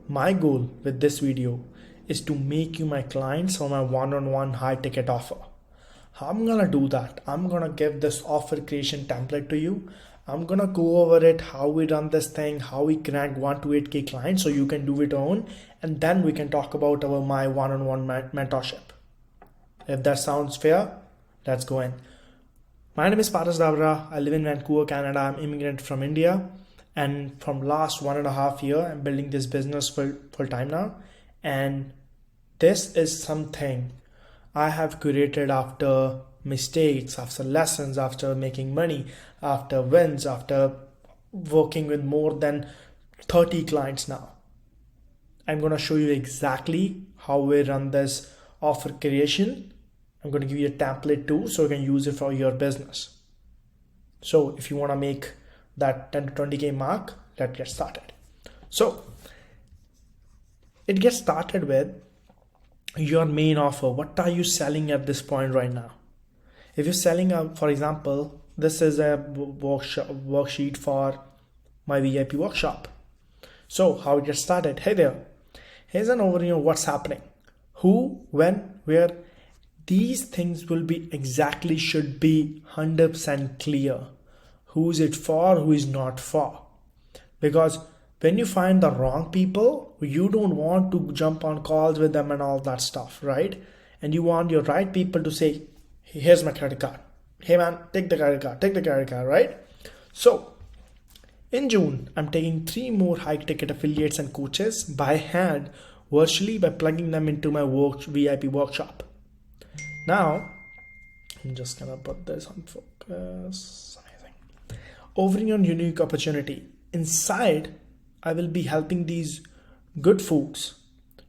My goal with this video is to make you my clients for my one-on-one high ticket offer. How I'm gonna do that? I'm gonna give this offer creation template to you. I'm gonna go over it, how we run this thing, how we connect 1 to 8K clients so you can do it own, and then we can talk about my one-on-one mentorship. If that sounds fair, let's go in. My name is Paras Davra. I live in Vancouver, Canada. I'm immigrant from India. And from last 1.5 years, I'm building this business full time now. And this is something I have curated after mistakes, after lessons, after making money, after wins, after working with more than 30 clients now. I'm going to show you exactly how we run this offer creation. I'm going to give you a template too, so you can use it for your business. So if you want to make that 10 to 20K mark, let's get started. So it gets started with your main offer. What are you selling at this point right now? If you're selling for example, this is a worksheet for my VIP workshop. So how it gets started? Hey there, here's an overview of what's happening. Who, when, where. These things will be exactly, should be 100% clear. Who is it for, who is not for. Because when you find the wrong people, you don't want to jump on calls with them and all that stuff, right? And you want your right people to say, hey, here's my credit card. Hey man, take the credit card, right? So in June, I'm taking 3 more high ticket affiliates and coaches by hand, virtually, by plugging them into my VIP workshop. Now, I'm just gonna put this on focus. Amazing. Offering a unique opportunity. Inside, I will be helping these good folks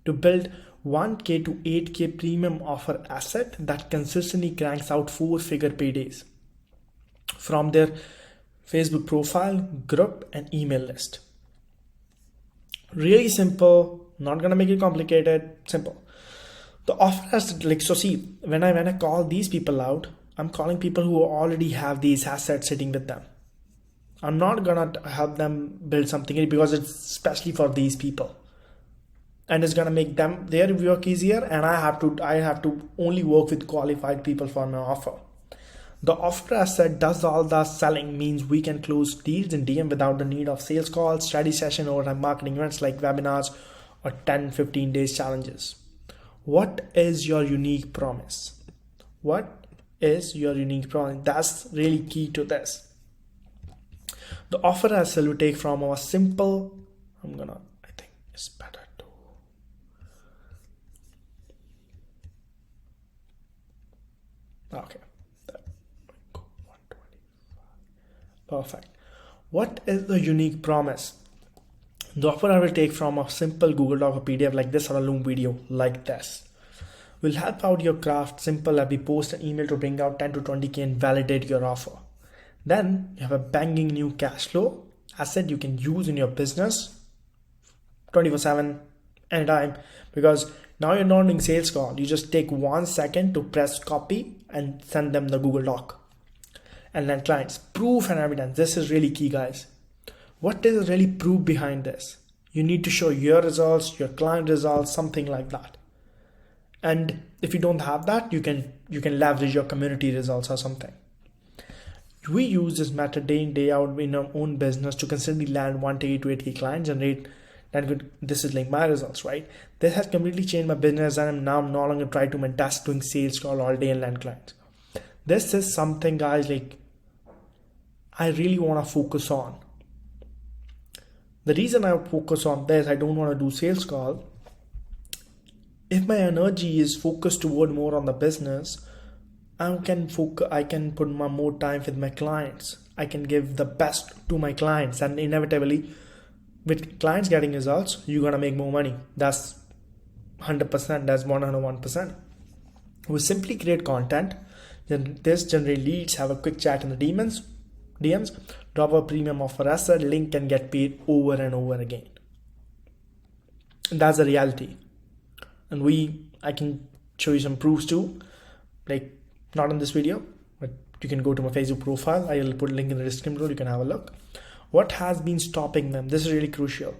to build 1K to 8K premium offer asset that consistently cranks out 4-figure paydays from their Facebook profile, group, and email list. Really simple, not gonna make it complicated, simple. The offer has so see, when I call these people out, I'm calling people who already have these assets sitting with them. I'm not gonna help them build something because it's especially for these people, and it's gonna make them their work easier. And I have to only work with qualified people for my offer. The offer asset does all the selling, means we can close deals in DM without the need of sales calls, strategy session, or marketing events like webinars or 10-15 days challenges. What is your unique promise? What is your unique promise? That's really key to this. The offer asset will take from our simple, I think it's better to. Okay. 125. Perfect. What is the unique promise? The offer I will take from a simple Google Doc or PDF like this, or a Loom video like this. Will help out your craft simple as we post an email to bring out 10 to 20K and validate your offer. Then you have a banging new cash flow asset you can use in your business 24/7 anytime, because now you're not doing sales call. You just take 1 second to press copy and send them the Google Doc. And then clients, proof and evidence. This is really key, guys. What is really proof behind this? You need to show your results, your client results, something like that. And if you don't have that, you can leverage your community results or something. We use this method day in, day out in our own business to consistently land 1 to 8K clients, generate that good. This is like my results, right? This has completely changed my business, and I'm now no longer trying to my desk doing sales call all day and land clients. This is something, guys, like I really want to focus on. The reason I focus on this, I don't want to do sales call. If my energy is focused toward more on the business, I can put more time with my clients. I can give the best to my clients, and inevitably, with clients getting results, you're gonna make more money. That's 100%. That's 101%. We simply create content. Then this generate leads, have a quick chat in the DMs, drop a premium offer asset, link, and get paid over and over again. And that's the reality. And I can show you some proofs too, like not in this video, but you can go to my Facebook profile. I will put a link in the description below. You can have a look. What has been stopping them? This is really crucial.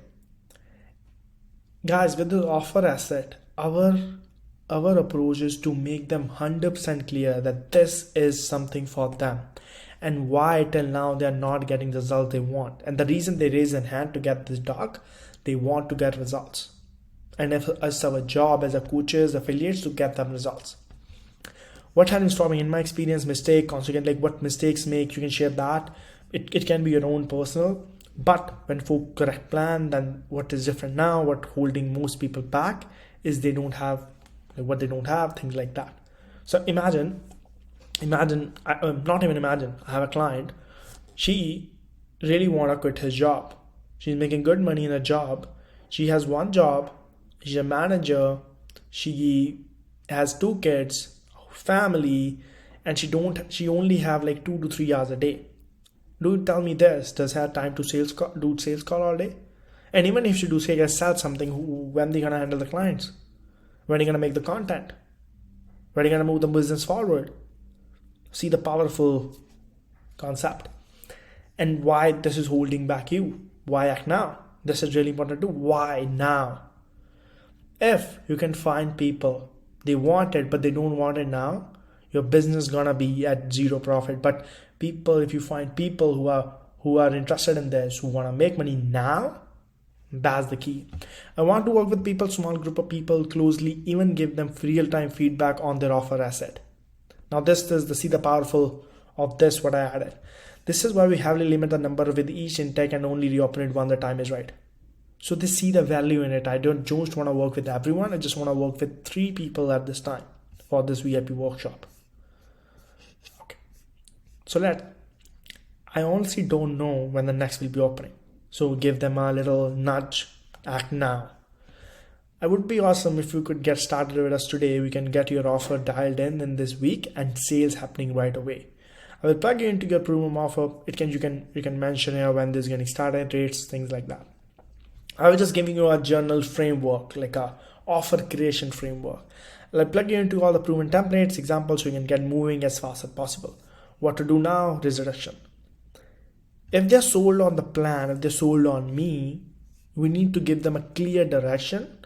Guys, with the offer asset, our approach is to make them 100% clear that this is something for them and why till now they are not getting the result they want. And the reason they raise a hand to get this dog, they want to get results. And if it's our job as a coaches, affiliates to get them results. What happens for me in my experience, mistake, consequent, like what mistakes make, you can share that. It can be your own personal, but when for correct plan, then what is different now, what holding most people back is they don't have what they don't have, things like that. So imagine, not even imagine, I have a client, she really want to quit his job. She's making good money in a job. She has one job, she's a manager, she has 2 kids, family, and she only have like 2 to 3 hours a day. Do tell me this, does have time to do sales call all day? And even if she do sell something, when they gonna handle the clients? When are you gonna make the content? When are you gonna move the business forward? See the powerful concept. And why this is holding back you. Why act now? This is really important too. Why now? If you can find people, they want it, but they don't want it now, your business is gonna be at zero profit. But people, if you find people who are interested in this, who wanna make money now, that's the key. I want to work with people, small group of people closely, even give them real-time feedback on their offer asset. Now this is see the powerful of this, what I added. This is why we heavily limit the number with each intake and only reopen it when the time is right. So they see the value in it. I don't just want to work with everyone. I just want to work with 3 people at this time for this VIP workshop. Okay. So I honestly don't know when the next will be opening. So give them a little nudge, act now. It would be awesome if you could get started with us today. We can get your offer dialed in this week and sales happening right away. I will plug you into your premium offer. You can mention here when this is getting started, rates, things like that. I was just giving you a journal framework, like a offer creation framework. I'll plug you into all the proven templates, examples, so you can get moving as fast as possible. What to do now? Resurrection. If they're sold on the plan, if they're sold on me, we need to give them a clear direction.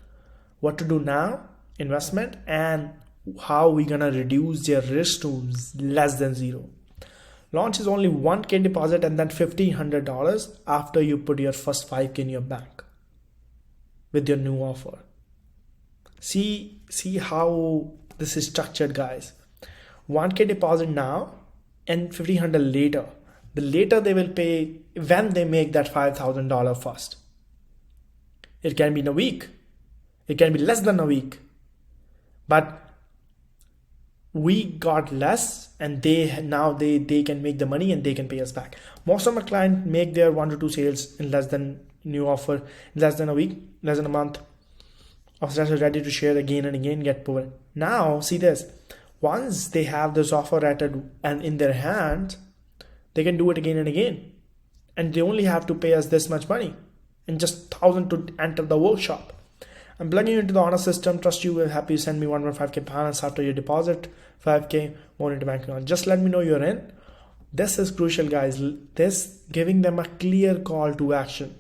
What to do now, investment, and how we're gonna reduce their risk to less than zero. Launch is only 1K deposit and then $1,500 after you put your first 5K in your bank with your new offer. See how this is structured, guys. 1K deposit now and $1,500 later. The later they will pay when they make that $5,000 first. It can be in a week. It can be less than a week. But we got less and they can make the money and they can pay us back. Most of my clients make their 1 to 2 sales in less than new offer, in less than a week, less than a month. Officers are ready to share again and again, get proven. Now, see this. Once they have this offer and in their hand, they can do it again and again. And they only have to pay us this much money and just $1,000 to enter the workshop. I'm plugging you into the honor system. Trust you will happy send me 1.5K balance after your deposit, 5K more into bank account. Just let me know you're in. This is crucial, guys. This giving them a clear call to action.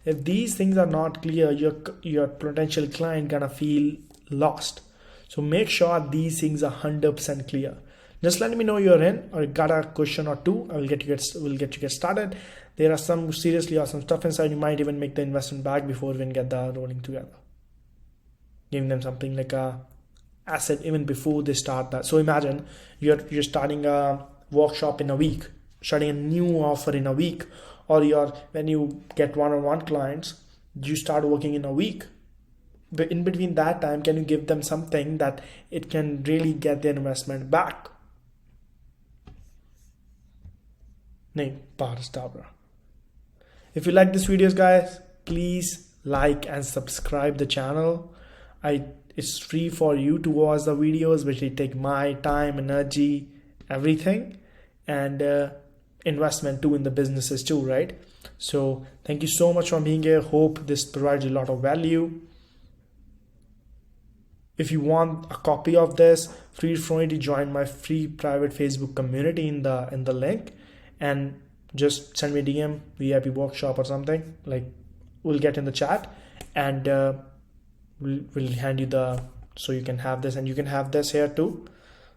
If these things are not clear, your potential client gonna feel lost. So make sure these things are 100% clear. Just let me know you're in or got a question or two. We'll get you get started. There are some seriously awesome stuff inside. You might even make the investment back before we can get the rolling together. Giving them something like a asset even before they start that. So imagine you're starting a workshop in a week, starting a new offer in a week, or when you get one-on-one clients, you start working in a week. But in between that time, can you give them something that it can really get their investment back? If you like this videos, guys, please like and subscribe the channel. It's free for you to watch the videos, which will take my time, energy, everything, and investment too in the businesses too, right? So thank you so much for being here. Hope this provides a lot of value. If you want a copy of this, feel free to join my free private Facebook community in the link, and just send me a DM, VIP workshop or something, like we'll get in the chat, and we'll hand you the, so you can have this, and you can have this here too.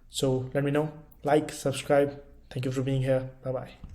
So let me know. Like, subscribe. Thank you for being here. Bye bye.